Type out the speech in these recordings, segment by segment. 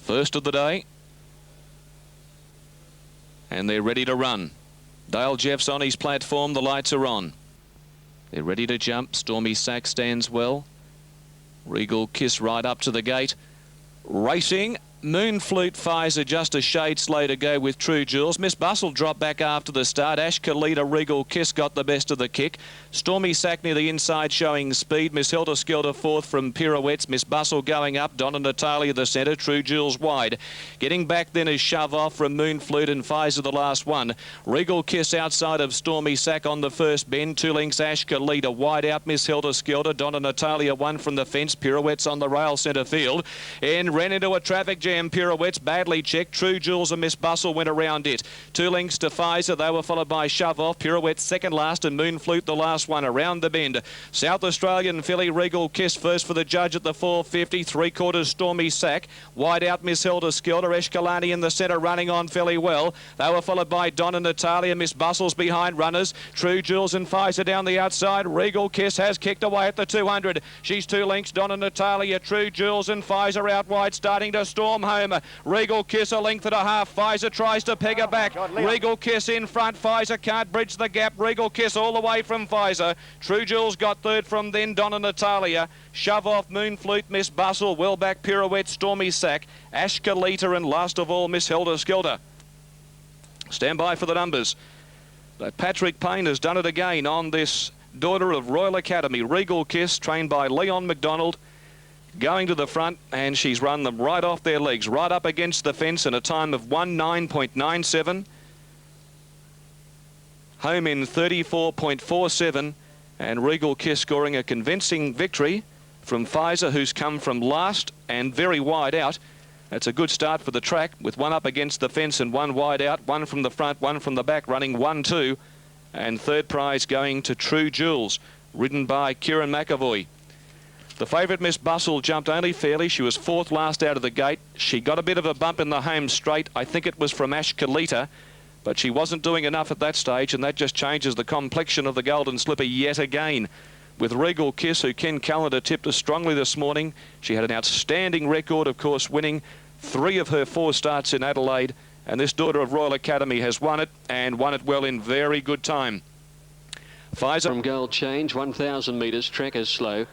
First of the day. And they're ready to run. Dale Jeff's on his platform. The lights are on. They're ready to jump. Stormy Sack stands well. Regal Kiss right up to the gate. Racing. Moonflute Pfizer just a shade slow to go with True Jewels. Miss Bustle dropped back after the start. Ash Kalita, Regal Kiss got the best of the kick. Stormy Sack near the inside showing speed. Miss Helter Skelter fourth from Pirouettes. Miss Bustle going up. Donna Natalia the centre. True Jewels wide. Getting back then is Shove Off from Moonflute and Pfizer the last one. Regal Kiss outside of Stormy Sack on the first bend. 2 lengths Ash Kalita wide out. Miss Helter Skelter. Donna Natalia one from the fence. Pirouettes on the rail centre field. And ran into a traffic jam. Pirouettes badly checked. True Jewels and Miss Bustle went around it. 2 lengths to Pfizer. They were followed by Shove Off. Pirouettes second last and Moonflute the last one around the bend. South Australian filly Regal Kiss first for the judge at the 450. 3/4 Stormy Sack. Wide out Miss Helter Skelter. Eshkalani in the centre running on fairly well. They were followed by Donna Natalia. Miss Bustle's behind runners. True Jewels and Pfizer down the outside. Regal Kiss has kicked away at the 200. She's 2 lengths. Donna Natalia, True Jewels and Pfizer out wide starting to storm home. Regal Kiss a length and a half. Pfizer tries to peg her back. Regal Kiss in front. Pfizer can't bridge the gap. Regal Kiss all the way from Pfizer. True Jewels got third from then Donna Natalia. Shove Off Moonflute, Miss Bustle, well back Pirouette, Stormy Sack, Ash Kalita and last of all Miss Helter Skelter. Stand by for the numbers. But Patrick Payne has done it again on this daughter of Royal Academy. Regal Kiss trained by Leon McDonald. Going to the front, and she's run them right off their legs, right up against the fence in a time of 19.97. Home in 34.47, and Regal Kiss scoring a convincing victory from Pfizer, who's come from last and very wide out. That's a good start for the track, with one up against the fence and one wide out, one from the front, one from the back, running 1-2. And third prize going to True Jewels, ridden by Kieran McAvoy. The favourite Miss Bustle jumped only fairly. She was fourth last out of the gate. She got a bit of a bump in the home straight. I think it was from Ash Kalita, but she wasn't doing enough at that stage, and that just changes the complexion of the Golden Slipper yet again. With Regal Kiss, who Ken Callender tipped us strongly this morning. She had an outstanding record, of course, winning 3 of her 4 starts in Adelaide, and this daughter of Royal Academy has won it, and won it well in very good time. Pfizer from Gold Change, 1,000 metres, track is slow.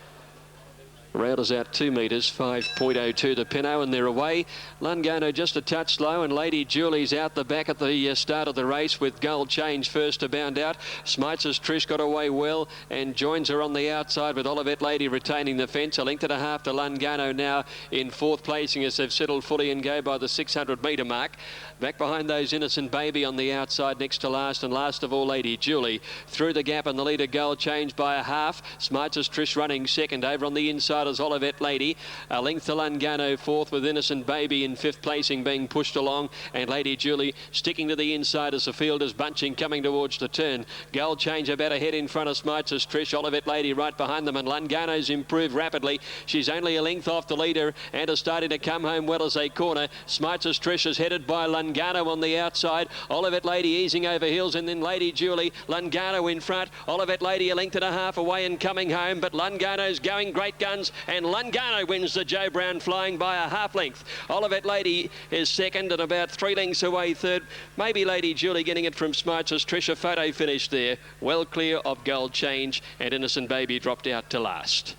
Rail is out 2 metres, 5.02 to Pinot, and they're away. Lungano just a touch slow, and Lady Julie's out the back at the start of the race with Gold Change first to bound out. Smites' Trish got away well and joins her on the outside with Olivet Lady retaining the fence. A length and a half to Lungano now in 4th placing as they've settled fully and go by the 600 metre mark. Back behind those Innocent Baby on the outside next to last, and last of all Lady Julie. Through the gap and the leader Gold Change by a half. Smites' Trish running second. Over on the inside is Olivet Lady. A length to Lungano fourth, with Innocent Baby in 5th placing being pushed along, and Lady Julie sticking to the inside as the field is bunching coming towards the turn. Gold Change about a head in front of Smites' Trish. Olivet Lady right behind them, and Lungano's improved rapidly. She's only a length off the leader and is starting to come home well as a corner. Smites' Trish is headed by Lungano on the outside. Olivet Lady easing over hills, and then Lady Julie. Lungano in front. Olivet Lady a length and a half away and coming home, but Lungano's going great guns, and Lungano wins the Joe Brown flying by a half length. Olivet Lady is second and about 3 lengths away third. Maybe Lady Julie getting it from Smites' Trish. A photo finish there. Well clear of Gold Change, and Innocent Baby dropped out to last.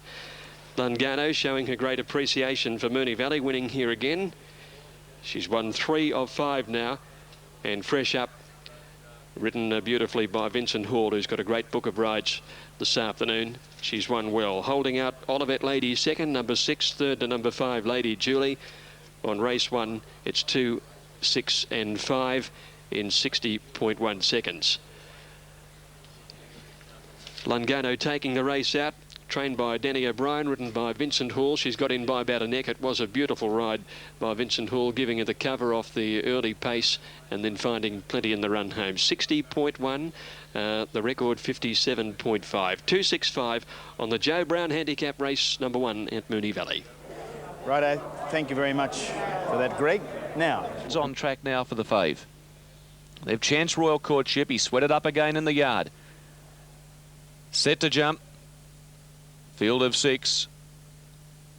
Lungano showing her great appreciation for Moonee Valley, winning here again. She's won 3 of 5 now, and fresh up, ridden beautifully by Vincent Hall, who's got a great book of rides this afternoon. She's won well. Holding out Olivet Lady second, number 6, third to number 5, Lady Julie. On race 1, it's 2, 6 and 5 in 60.1 seconds. Lungano taking the race out. Trained by Danny O'Brien, ridden by Vincent Hall. She's got in by about a neck. It was a beautiful ride by Vincent Hall, giving her the cover off the early pace and then finding plenty in the run home. 60.1, the record 57.5. 265 on the Joe Brown Handicap race number 1 at Moonee Valley. Righto, thank you very much for that, Greg. Now, it's on track now for the fave. They've chanced Royal Courtship. He sweated up again in the yard. Set to jump. Field of 6.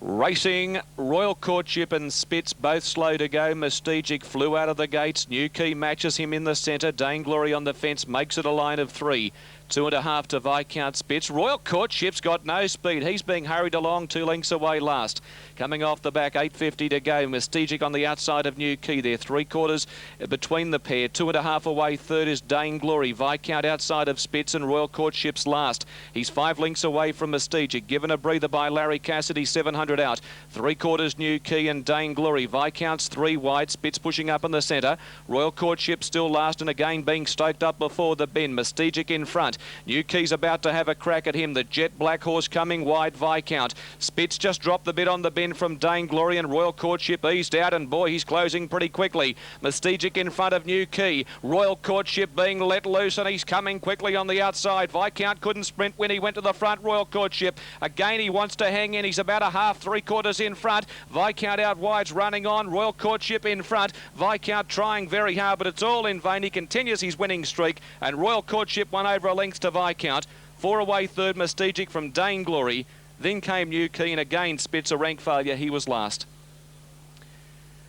Racing, Royal Courtship and Spitz both slow to go. Mystigic flew out of the gates. New Key matches him in the centre. Dane Glory on the fence makes it a line of 3. 2.5 to Viscount Spitz. Royal Courtship's got no speed. He's being hurried along 2 lengths away last. Coming off the back, 8.50 to go. Mystigic on the outside of New Key there. 3/4 between the pair. 2.5 away. Third is Dane Glory. Viscount outside of Spitz and Royal Courtship's last. He's 5 lengths away from Mystigic. Given a breather by Larry Cassidy, 700 out. 3/4 New Key and Dane Glory. Viscount's 3 wide. Spitz pushing up in the centre. Royal Courtship still last and again being stoked up before the bend. Mystigic in front. New Key's about to have a crack at him. The Jet Black Horse coming wide. Viscount. Spitz just dropped the bit on the bend from Dane Glory and Royal Courtship eased out, and boy, he's closing pretty quickly. Mystigic in front of New Key. Royal Courtship being let loose, and he's coming quickly on the outside. Viscount couldn't sprint when he went to the front. Royal Courtship again, he wants to hang in. He's about a half, 3/4 in front. Viscount out wide's running on. Royal Courtship in front. Viscount trying very hard, but it's all in vain. He continues his winning streak, and Royal Courtship won over a length to Viscount. 4 away third, Mystigic from Dane Glory. Then came New Key, and again Spitz a rank failure. He was last.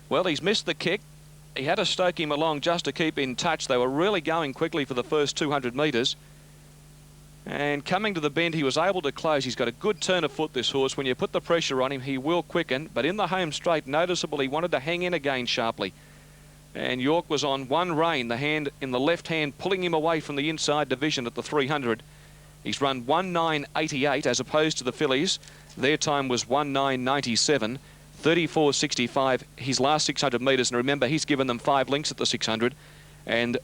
Well, he's missed the kick. He had to stoke him along just to keep in touch. They were really going quickly for the first 200 metres. And coming to the bend, he was able to close. He's got a good turn of foot, this horse. When you put the pressure on him, he will quicken. But in the home straight, noticeable, he wanted to hang in again sharply. And York was on one rein, the hand in the left hand, pulling him away from the inside division at the 300. He's run 1:9.88 as opposed to the fillies. Their time was 1:9.97, 34.65 his last 600 metres. And remember, he's given them 5 lengths at the 600. And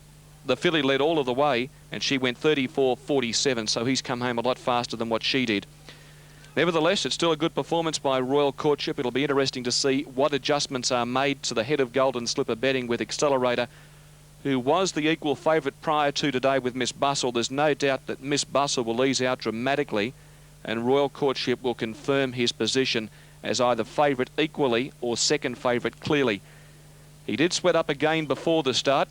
the filly led all of the way, and she went 34.47, so he's come home a lot faster than what she did. Nevertheless, it's still a good performance by Royal Courtship. It'll be interesting to see what adjustments are made to the head of Golden Slipper betting with Accelerator, who was the equal favourite prior to today with Miss Bustle. There's no doubt that Miss Bustle will ease out dramatically, and Royal Courtship will confirm his position as either favourite equally or second favourite clearly. He did sweat up again before the start.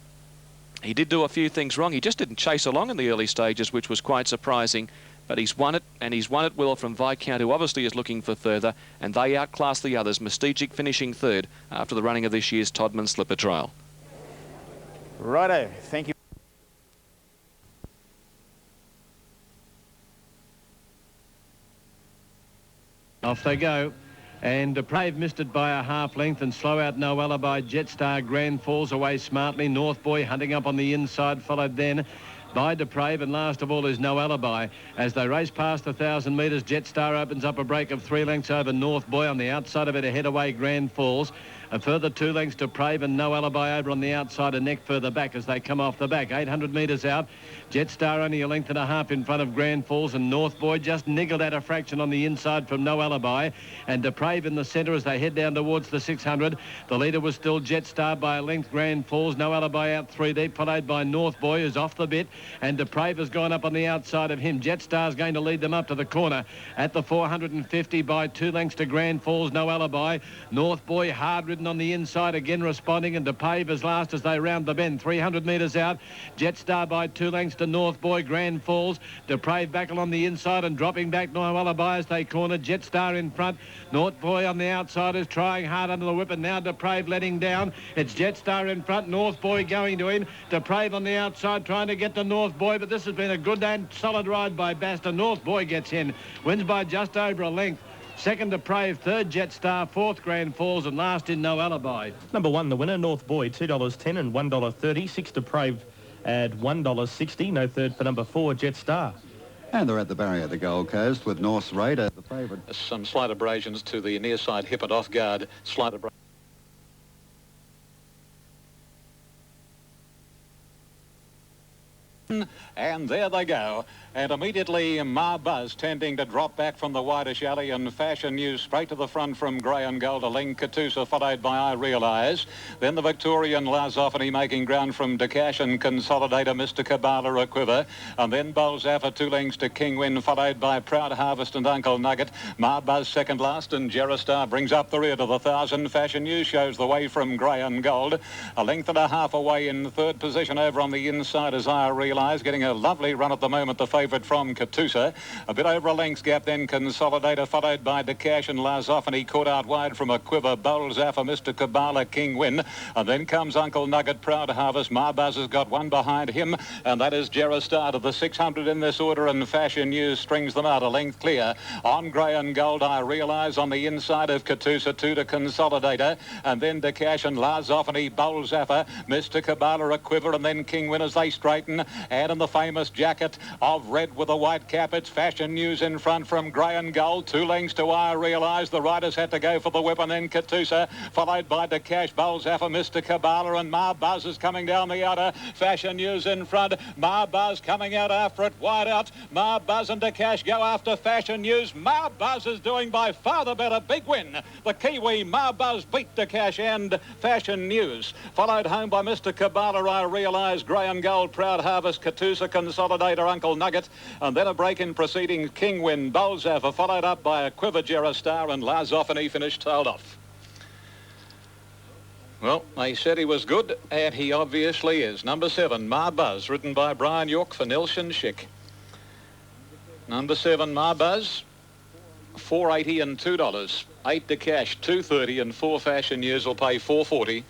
He did do a few things wrong. He just didn't chase along in the early stages, which was quite surprising. But he's won it, and he's won it well from Viscount, who obviously is looking for further, and they outclass the others. Mystigic finishing third after the running of this year's Todman Slipper Trial. Righto, thank you. Off they go. And Depraved missed it by a half length, and Slow Out No Alibi. Jetstar Grand falls away smartly. North Boy hunting up on the inside, followed then by Depraved, and last of all is No Alibi. As they race past 1,000 metres, Jetstar opens up a break of 3 lengths over North Boy. On the outside of it, ahead away Grand Falls. A further 2 lengths to Depraved and No Alibi over on the outside, a neck further back as they come off the back. 800 metres out. Jetstar only a length and a half in front of Grand Falls, and North Boy just niggled at a fraction on the inside from No Alibi. And Depraved in the centre as they head down towards the 600. The leader was still Jetstar by a length. Grand Falls, No Alibi out 3 deep, followed by North Boy, who's off the bit. And Depraved has gone up on the outside of him. Jetstar's going to lead them up to the corner at the 450 by 2 lengths to Grand Falls, No Alibi. North Boy hard ridden on the inside, again responding, and Depraved is last as they round the bend. 300 metres out. Jetstar by 2 lengths to North Boy. Grand Falls. Depraved back along the inside and dropping back No Alibi as they corner. Jetstar in front. North Boy on the outside is trying hard under the whip, and now Depraved letting down. It's Jetstar in front. North Boy going to him. Depraved on the outside trying to get to North Boy, but this has been a good and solid ride by Basta. North Boy gets in. Wins by just over a length. Second Depraved, third Jetstar, fourth Grand Falls, and last in No Alibi. Number 1, the winner, North Boy, $2.10 and $1.30. 6 Depraved at $1.60. No third for number 4, Jetstar. And they're at the barrier of the Gold Coast with North Raider, the favourite. Some slight abrasions to the near side hip and off guard. Slight abrasions. And there they go. And immediately Ma Buzz tending to drop back from the widest alley, and Fashion News straight to the front from Grey and Gold. A link Katusa followed by I Realise. Then the Victorian Lazophony making ground from Dakash and Consolidator, Mr. Kabbalah a quiver. And then bowls out for 2 lengths to King Win, followed by Proud Harvest and Uncle Nugget. Ma Buzz second last, and Jerristar brings up the rear to the 1,000. Fashion News shows the way from Grey and Gold. A length and a half away in third position over on the inside as I Realise. Realise, getting a lovely run at the moment, the favourite from Katusa. A bit over a length's gap, then Consolidator, followed by Decash and Lazophony, caught out wide from a quiver. Bowls out for Mr. Kabbalah, King Win. And then comes Uncle Nugget, Proud Harvest. Marbuzz has got one behind him, and that is Gerastar to the 600 in this order, and Fashion News strings them out a length clear. On Grey and Gold, I Realise, on the inside of Katusa, 2 to Consolidator, and then Decash and Lazophony, Bowls Zaffa, Mr. Kabbalah a quiver, and then King Win as they straighten. And in the famous jacket of red with a white cap, it's Fashion News in front from Grey and Gold. 2 lengths to I Realise. The riders had to go for the whip, and then Katusa, followed by Decash, Bowls Zaffa, Mr. Kabbalah, and Marbuzz is coming down the outer. Fashion News in front. Marbuzz coming out after it, wide out. Marbuzz and Decash go after Fashion News. Marbuzz is doing by far the better. Big win. The Kiwi Marbuzz beat Decash and Fashion News. Followed home by Mr. Kabbalah, I Realise, Grey and Gold, Proud Harvest, Katusa, Consolidator, Uncle Nugget, and then a break in proceedings. King Win, Bolzaffer, followed up by a quiver Gerastar, and Lazophony finished tailed off. Well, they said he was good, and he obviously is. Number 7, Marbuzz, ridden by Brian York for Nelson Schick. Number 7, Marbuzz, $4.80 and $2. 8 to cash, $2.30, and 4 Fashion News will pay $4.40.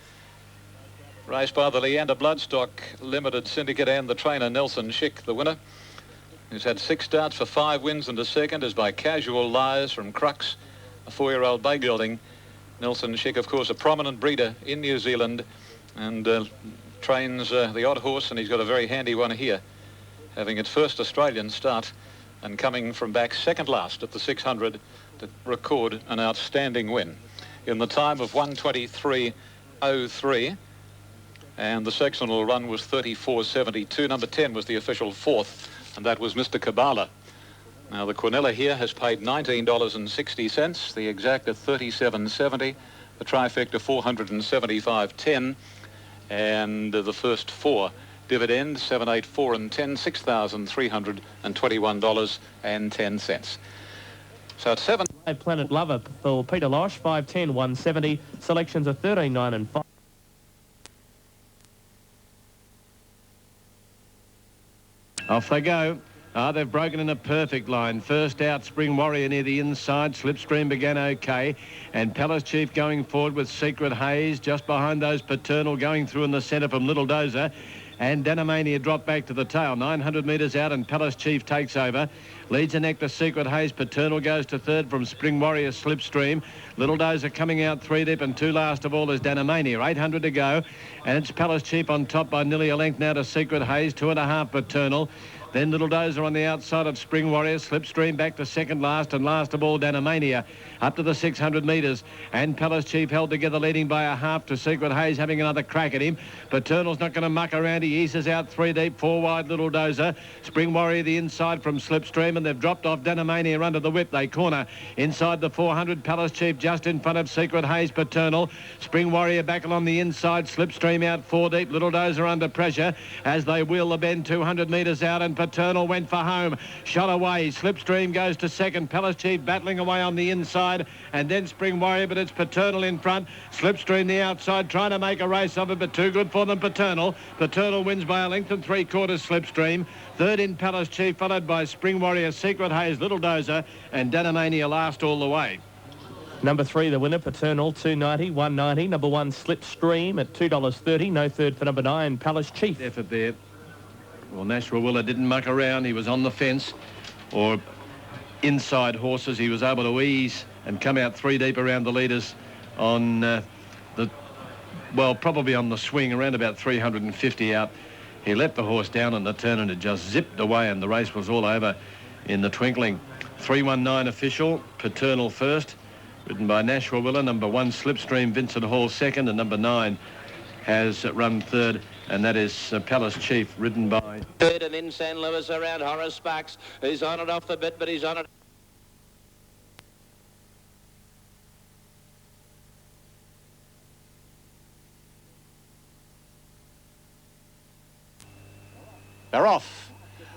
Raced by the Leander Bloodstock Limited Syndicate and the trainer Nelson Schick, the winner, who's had 6 starts for 5 wins and a second, is by Casual Lies from Crux, a 4-year-old bay gelding. Nelson Schick, of course, a prominent breeder in New Zealand, and trains the odd horse, and he's got a very handy one here, having its first Australian start and coming from back second last at the 600 to record an outstanding win in the time of 1:23.03, and the sectional run was 34.72. Number 10 was the official 4th, and that was Mr. Kabbalah. Now the Quinella here has paid $19.60, the exact at $37.70, the trifecta $475.10, and the first 4 dividend 7, 8, 4 and 10, $6,321.10. So at 7. Planet Lover for Peter Losh, 510 170. Selections are 13, 9 and 5. Off they go. They've broken in a perfect line. First out, Spring Warrior near the inside. Slipstream began okay. And Palace Chief going forward with Secret Haze. Just behind those, Paternal going through in the centre from Little Dozer. And Danamania dropped back to the tail. 900 metres out, and Palace Chief takes over. Leads a neck to Secret Haze. Paternal goes to third from Spring Warrior, Slipstream. Little Dozer coming out 3 deep, and 2 last of all is Danamania. 800 to go. And it's Palace Chief on top by nearly a length now to Secret Haze. 2.5 Paternal. Then Little Dozer on the outside of Spring Warrior. Slipstream back to second last, and last of all Danamania up to the 600 metres. And Palace Chief held together, leading by a half to Secret Haze, having another crack at him. Paternal's not going to muck around. He eases out 3 deep, 4 wide Little Dozer. Spring Warrior the inside from Slipstream, and they've dropped off Danamania under the whip. They corner inside the 400. Palace Chief just in front of Secret Haze. Paternal. Spring Warrior back along the inside. Slipstream out 4 deep. Little Dozer under pressure as they wheel the bend 200 metres out, and Paternal went for home. Shot away. Slipstream goes to second. Palace Chief battling away on the inside, and then Spring Warrior, but it's Paternal in front. Slipstream the outside, trying to make a race of it, but too good for them, Paternal. Paternal wins by a length and 3/4 Slipstream. Third in Palace Chief, followed by Spring Warrior, Secret Haze, Little Dozer, and Danamania last all the way. Number 3, the winner, Paternal, $2.90, $1.90. Number 1, Slipstream at $2.30. No third for number 9, Palace Chief. Effort there. Well, Nashua Willa didn't muck around. He was on the fence, or inside horses. He was able to ease and come out 3 deep around the leaders on probably on the swing, around about 350 out. He let the horse down on the turn, and it just zipped away, and the race was all over in the twinkling. 319 official, Paternal first, ridden by Nashua Willa. Number 1, Slipstream, Vincent Hall second, and number 9 has run third, and that is Palace Chief, ridden by... Third, and then San Luis around Horace Sparks, who's on it off the bit, but he's on it. They're off.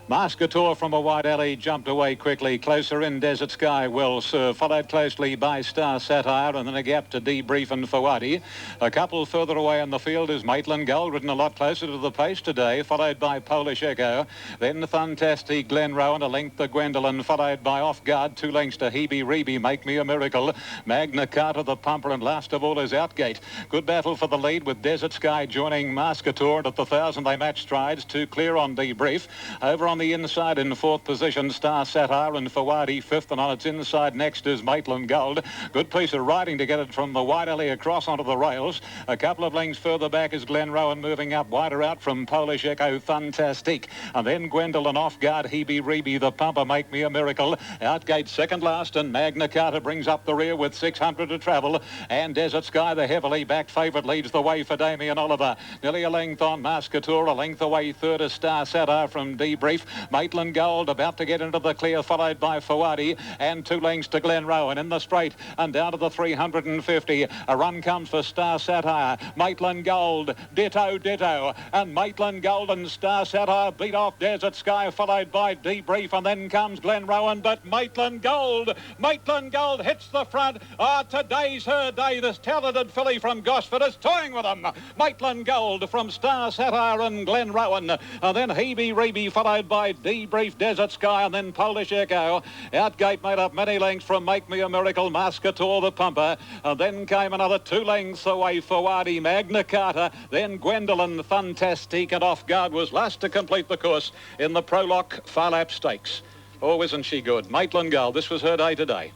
Mascator from a wide alley jumped away quickly. Closer in, Desert Sky will serve. Followed closely by Star Satire, and then a gap to Debrief and Fawadi. A couple further away in the field is Maitland Gold, ridden a lot closer to the pace today, followed by Polish Echo. Then Fantastic Glen Rowan, a length to Gwendolyn, followed by Off Guard, 2 lengths to Hebe Rebe, Make Me a Miracle. Magna Carta, the pumper, and last of all is Outgate. Good battle for the lead with Desert Sky joining Mascator, and at the 1,000 they match strides. 2 clear on Debrief. Over on the inside in 4th position, Star Satire, and Fawadi 5th, and on its inside next is Maitland Gold. Good piece of riding to get it from the wide alley across onto the rails. A couple of lengths further back is Glen Rowan, moving up wider out from Polish Echo, Fantastic, and then Gwendolyn, Off Guard, Hebe Rebe, the pumper, Make Me a Miracle. Outgate second last, and Magna Carta brings up the rear with 600 to travel, and Desert Sky, the heavily backed favourite, leads the way for Damien Oliver. Nearly a length on Mascator, a length away third is Star Satire from Debrief. Maitland Gold about to get into the clear, followed by Fawadi, and 2 lengths to Glen Rowan in the straight and down to the 350. A run comes for Star Satire. Maitland Gold, ditto, and Maitland Gold and Star Satire beat off Desert Sky, followed by Debrief, and then comes Glen Rowan, but Maitland Gold hits the front. Today's her day. This talented filly from Gosford is toying with them. Maitland Gold from Star Satire and Glen Rowan, and then Hebe Rebe, followed by Debrief, Desert Sky, and then Polish Echo. Outgate made up many lengths from Make Me a Miracle, Mascator, the pumper, and then came another 2 lengths away for Wadi, Magna Carta, then Gwendolyn, Fantastic, and Off Guard was last to complete the course in the Prolock Phar Lap Stakes. Oh, isn't she good? Maitland Gold, this was her day today.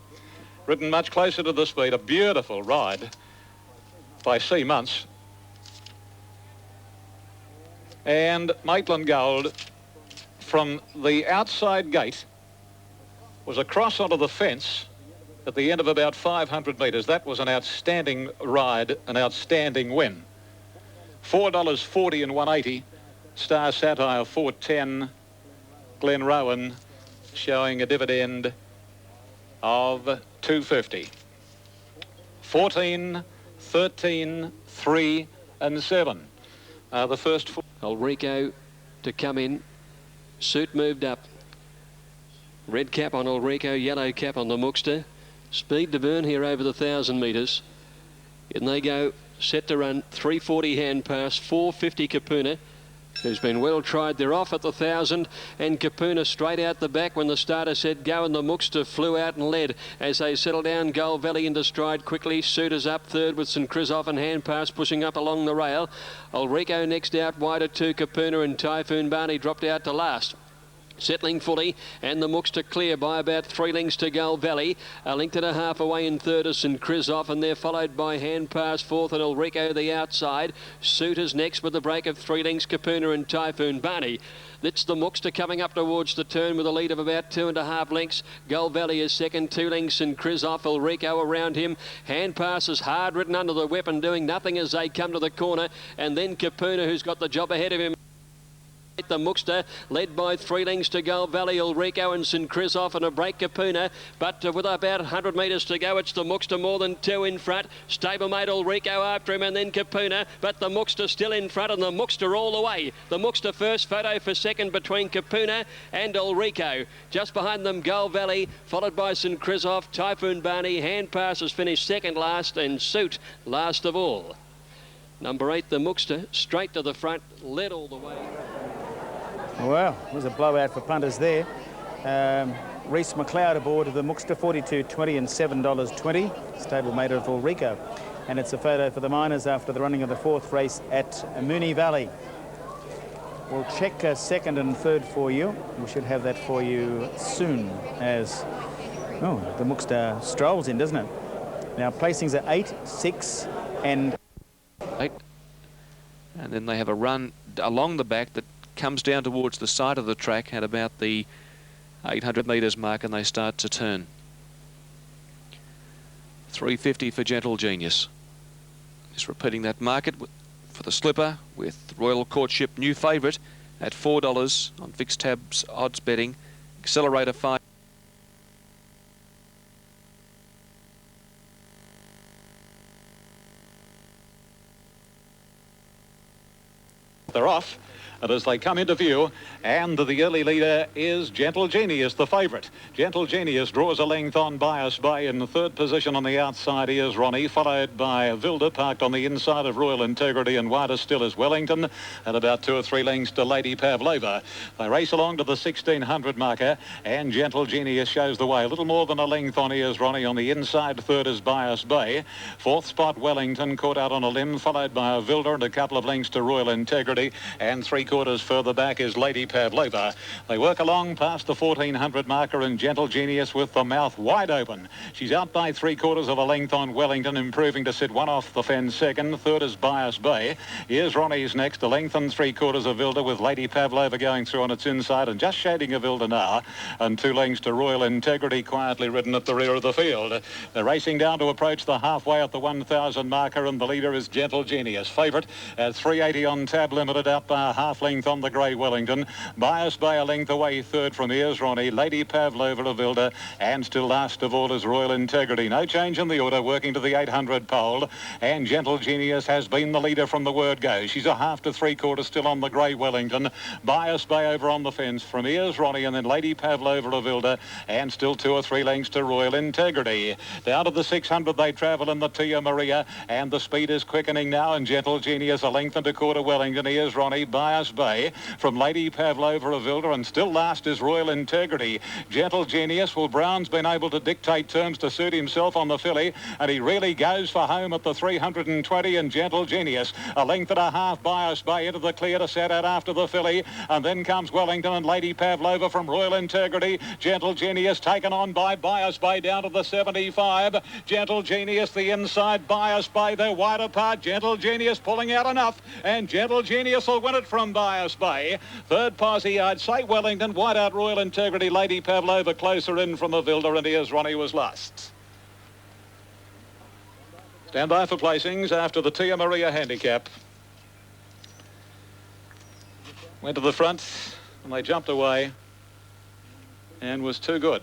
Ridden much closer to the speed, a beautiful ride by C. Muntz. And Maitland Gold from the outside gate was across onto the fence at the end of about 500 metres. That was an outstanding ride, an outstanding win. $4.40 and 180. Star Satire 4.10. Glen Rowan showing a dividend of 250. 14, 13, 3 and 7. The first 4. Ulrico to come in. Suit moved up. Red cap on Ulrico, yellow cap on the Mookster. Speed to burn here over the 1,000 metres. And they go set to run 340 hand pass, 450 Kapuna, who's been well tried. They're off at the 1,000, and Kapuna straight out the back when the starter said go, and the Mookster flew out and led as they settle down. Gull Valley into stride quickly. Suitors up third with St. Christoph and hand pass pushing up along the rail. Ulrico next out wider 2, Kapuna, and Typhoon Barney dropped out to last. Settling fully, and the Mookster clear by about 3 lengths to Gull Valley. A length and a half away in third is St. Christoph, and they're followed by Hand Pass fourth and Ulrico the outside. Suitors next with a break of 3 lengths, Kapuna and Typhoon Barney. That's the Mookster coming up towards the turn with a lead of about 2.5 lengths. Gull Valley is second, 2 lengths, and Christoph. Ulrico around him. Hand Pass is hard ridden under the weapon, doing nothing as they come to the corner, and then Kapuna, who's got the job ahead of him. The Mookster led by 3 lengths to Gull Valley, Ulrico and St. Christoph, and a break Kapuna, but with about 100 metres to go, it's the Mookster more than 2 in front. Stablemate Ulrico after him, and then Kapuna, but the Mookster still in front, and the Mookster all the way. The Mookster first, photo for second between Kapuna and Ulrico. Just behind them Gull Valley, followed by St. Christoph, Typhoon Barney. Hand Pass has finished second last, and Suit last of all. Number 8, the Mookster, straight to the front, led all the way. Well, it was a blowout for punters there. Reese McLeod aboard of the Mookster, $42.20 and $7.20. Stablemate of Ulrico. And it's a photo for the Miners after the running of the 4th race at Moonee Valley. We'll check second and third for you. We should have that for you soon as, the Mookster strolls in, doesn't it? Now, placings are 8, 6 and 8. And then they have a run along the back that comes down towards the side of the track at about the 800 metres mark, and they start to turn. 350 for Gentle Genius. Just repeating that market for the slipper with Royal Courtship new favourite at $4 on fixed tabs odds betting. Accelerator 5. They're off. And as they come into view, and the early leader is Gentle Genius, the favourite. Gentle Genius draws a length on Bias Bay. In the third position on the outside is Ronnie, followed by Vilda, parked on the inside of Royal Integrity, and wider still is Wellington, and about 2 or 3 lengths to Lady Pavlova. They race along to the 1600 marker, and Gentle Genius shows the way. A little more than a length on is Ronnie. On the inside, third is Bias Bay. Fourth spot, Wellington, caught out on a limb, followed by a Vilda and a couple of lengths to Royal Integrity, and 3/4 further back is Lady Pavlova. They work along past the 1400 marker, and Gentle Genius with the mouth wide open. She's out by 3/4 of a length on Wellington, improving to sit one off the fence second. Third is Bias Bay. Here's Ronnie's next, a length and 3/4 of Vilda, with Lady Pavlova going through on its inside and just shading a Vilda now, and 2 lengths to Royal Integrity, quietly ridden at the rear of the field. They're racing down to approach the halfway at the 1000 marker, and the leader is Gentle Genius, favourite at 380 on tab limited, out by a half length on the grey Wellington. Bias Bay a length away, third from Ears Ronnie, Lady Pavlova of Vilda, and still last of all is Royal Integrity. No change in the order, working to the 800 pole, and Gentle Genius has been the leader from the word go. She's a half to 3/4 still on the grey Wellington. Bias Bay over on the fence from Ears Ronnie, and then Lady Pavlova of Vilda, and still 2 or 3 lengths to Royal Integrity. Down to the 600 they travel in the Tia Maria, and the speed is quickening now, and Gentle Genius a length and a quarter Wellington. Ears Ronnie, Bias Bay from Lady Pavlova of Vilda, and still last is Royal Integrity. Gentle Genius, well, Brown's been able to dictate terms to suit himself on the filly, and he really goes for home at the 320, and Gentle Genius a length and a half. Bias Bay into the clear to set out after the filly, and then comes Wellington and Lady Pavlova from Royal Integrity. Gentle Genius taken on by Bias Bay down to the 75. Gentle Genius the inside, Bias Bay they're wide apart. Gentle Genius pulling out enough, and Gentle Genius will win it from Bias Bay. Third posse, I'd say Wellington, wide out Royal Integrity, Lady Pavlova closer in from the Vilda, and here's Ronnie was last. Stand by for placings after the Tia Maria handicap. Went to the front, and they jumped away, and was too good.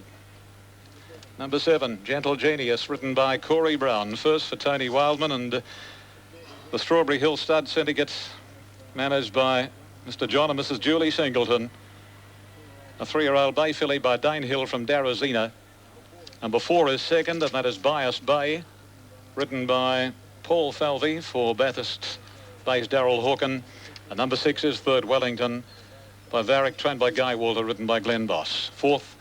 Number 7, Gentle Genius, written by Corey Brown. First for Tony Wildman, and the Strawberry Hill Stud Syndicate, managed by Mr. John and Mrs. Julie Singleton. A 3-year-old bay filly by Dane Hill from Darazina. Number 4 is second, and that is Bias Bay, written by Paul Falvey for Bathurst-based Darrell Hawken. And number 6 is third, Wellington, by Varick, trained by Guy Walter, written by Glenn Boss. Fourth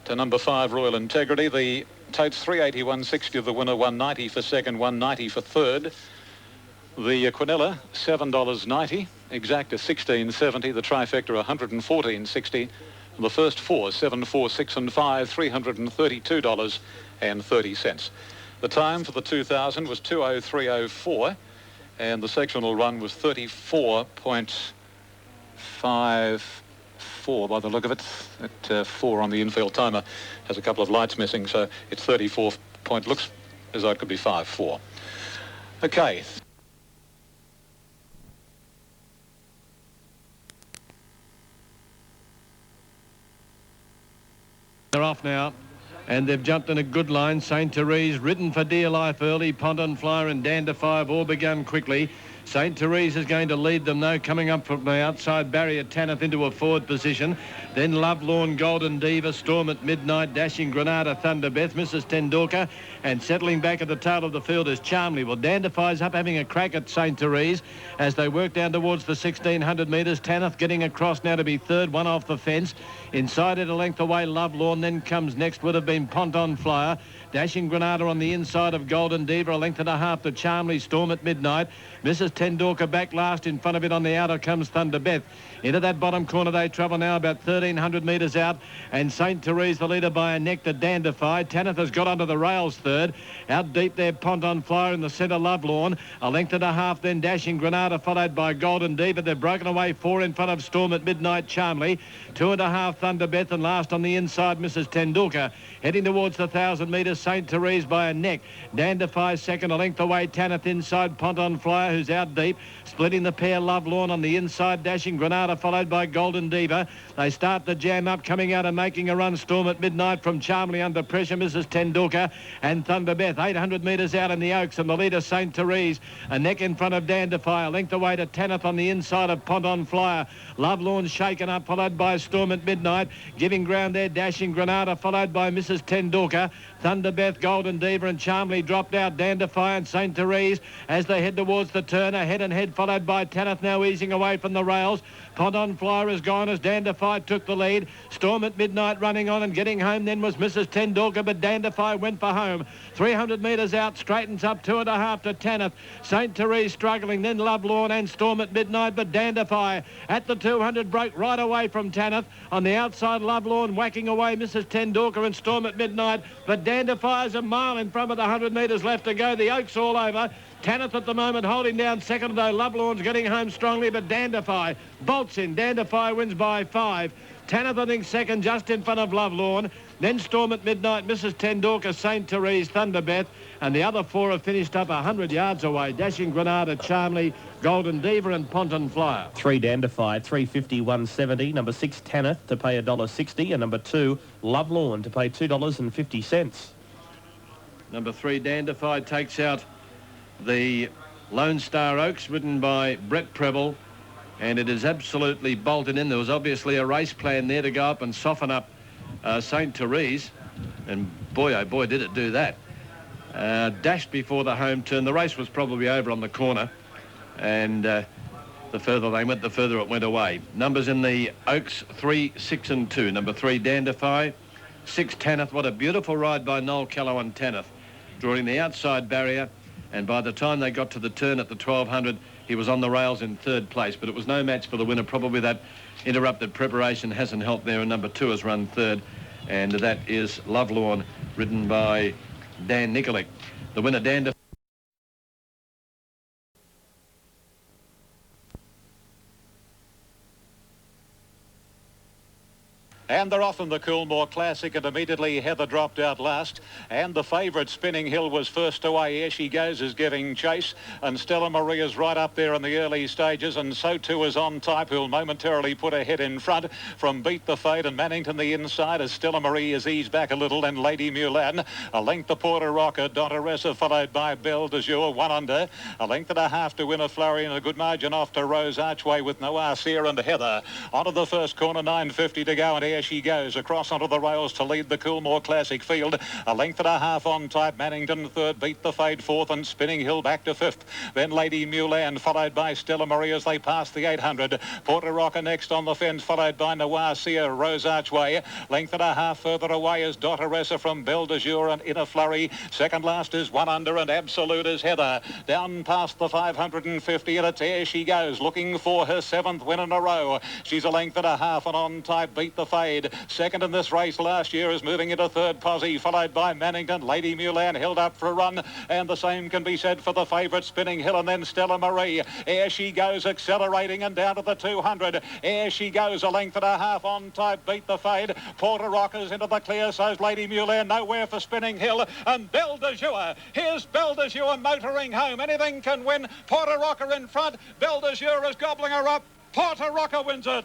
to number 5, Royal Integrity. The totes 380, 160 of the winner, 190 for second, 190 for third. The Quinella, $7.90. Exacta, $16.70. The trifecta, $114.60. And the first 4, 7, 4, 6 and 5, $332.30. The time for the 2000 was 2:03:04, and the sectional run was 34.54 by the look of it. At 4 on the infield timer has a couple of lights missing, so it's 34 point. Looks as though it could be 5.4. Okay. They're off now, and they've jumped in a good line. St. Therese, ridden for dear life early. Ponton Flyer and Dander 5 all begun quickly. St. Therese is going to lead them though, coming up from the outside barrier. Tanith into a forward position. Then Lovelorn, Golden Diva, Storm at Midnight, Dashing Granada, Thunderbeth, Mrs. Tendulkar, and settling back at the tail of the field is Charmley. Well, Dandify's up having a crack at St. Therese as they work down towards the 1600 metres. Tanith getting across now to be third, one off the fence. Inside it a length away, Lovelorn. Then comes next would have been Ponton Flyer. Dashing Granada on the inside of Golden Diva, a length and a half to Charmley, Storm at Midnight. Mrs. Tendulkar back last. In front of it on the outer comes Thunderbeth. Into that bottom corner they travel now about 1300 metres out, and St. Therese the leader by a neck to Dandify. Tanith has got onto the rails third. Out deep there, Ponton Flyer in the centre, Lovelorn. A length and a half then Dashing Granada, followed by Golden Diva. They've broken away 4 in front of Storm at Midnight, Charmley. 2.5 Thunderbeth, and last on the inside Mrs. Tendulkar. Heading towards the 1000 metres, St. Therese by a neck. Dandify second, a length away. Tanith inside. Ponton Flyer, who's out deep. Splitting the pair, Love Lawn on the inside. Dashing Granada, followed by Golden Diva. They start the jam up, coming out and making a run. Storm at Midnight from Charmley under pressure. Mrs. Tendulkar and Thunder Beth. 800 metres out in the Oaks, and the leader St. Therese. A neck in front of Dandify. A length away to Tanith on the inside of Ponton Flyer. Love Lawn shaken up, followed by Storm at Midnight. Giving ground there, Dashing Granada, followed by Mrs. Tendulkar. Thunder Beth, Golden Diva and Charmley dropped out. Dandify and St. Therese as they head towards the turn. Head and head, followed by Tanith, now easing away from the rails. Ponton Flyer is gone as Dandify took the lead. Storm at Midnight running on and getting home then was Mrs. Tendulkar, but Dandify went for home. 300 metres out, straightens up 2.5 to Tanith. St. Therese struggling, then Love Lawn and Storm at Midnight, but Dandify at the 200 broke right away from Tanith. On the outside, Love Lawn whacking away Mrs. Tendulkar and Storm at Midnight, but Dandify is a mile in front of the 100 metres left to go. The Oaks all over. Tanith at the moment holding down second, though Love Lawn's getting home strongly, but Dandify bolts in. Dandify wins by 5. Tanith, I think, second, just in front of Love Lawn. Then Storm at Midnight, Mrs. Tendulkar, St. Therese, Thunder Beth, and the other four have finished up 100 yards away. Dashing Granada, Charmley, Golden Diva and Ponton Flyer. 3 Dandify, 350, 170. Number 6 Tanith to pay $1.60, and number 2 Love Lawn to pay $2.50. Number 3 Dandify takes out the Lone Star Oaks, ridden by Brett Preble, and it is absolutely bolted in. There was obviously a race plan there to go up and soften up St. Therese, and boy, oh boy, did it do that. Dashed before the home turn. The race was probably over on the corner, and the further they went, the further it went away. Numbers in the Oaks, 3, 6 and 2. Number 3 Dandify, 6 Tanith. What a beautiful ride by Noel Callow and Tanith, drawing the outside barrier, and by the time they got to the turn at the 1200, he was on the rails in third place, but it was no match for the winner. Probably that interrupted preparation hasn't helped there, and number 2 has run third, and that is Love Lawn, ridden by Dan Nikolic. The winner, Dandify. And they're off in the Coolmore Classic, and immediately Heather dropped out last. And the favourite, Spinning Hill, was first away. Here She Goes is giving chase, and Stella Maria's right up there in the early stages, and so too is On Type, who'll momentarily put her head in front from Beat the Fade and Mannington the inside as Stella Marie is eased back a little, and Lady Mulan. A length to Porter Rocker, Dotteressa followed by Belle de Jour, 1 under. A length and a half to Win a Flurry, and a good margin off to Rose Archway with Noir Sear and Heather. Onto the first corner, 9.50 to go, and here She Goes across onto the rails to lead the Coolmore Classic field. A length and a half On Type, Mannington third, Beat the Fade fourth, and Spinning Hill back to fifth. Then Lady Mulan followed by Stella Marie as they pass the 800. Porter Rocker next on the fence, followed by Noir Sear, Rose Archway. Length and a half further away is Dotteressa from Belle de Jour and In a Flurry. Second last is 1 under, and Absolute is Heather. Down past the 550, and it's Here She Goes, looking for her 7th win in a row. She's a length and a half, and On Type Beat the Fade. Second in this race last year is moving into third posse, followed by Mannington. Lady Mulan held up for a run, and the same can be said for the favourite Spinning Hill, and then Stella Marie. Here She Goes accelerating and down to the 200. Here She Goes, a length and a half. On Type Beat the Fade. Porter Rockers into the clear, so's Lady Mulan. Nowhere for Spinning Hill, and Belle de Jour. Here's Belle de Jour motoring home. Anything can win. Porter Rocker in front. Belle de Jour is gobbling her up. Porter Rocker wins it.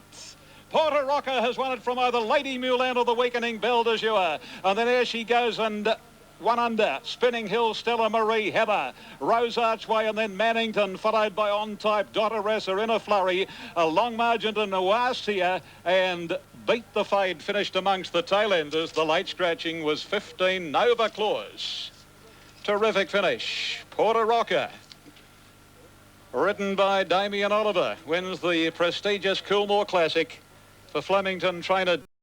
Porter Rocker has won it from either Lady Mulan or the weakening Belle de Jour. And then Here She Goes, and 1 under. Spinning Hill, Stella Marie, Heather, Rose Archway, and then Mannington, followed by On Type, Dotteressa, In a Flurry. A long margin to Noir Sear, and Beat the Fade finished amongst the tail enders. The late scratching was 15 Nova Claus. Terrific finish. Porter Rocker, ridden by Damien Oliver, wins the prestigious Coolmore Classic for Flemington trainer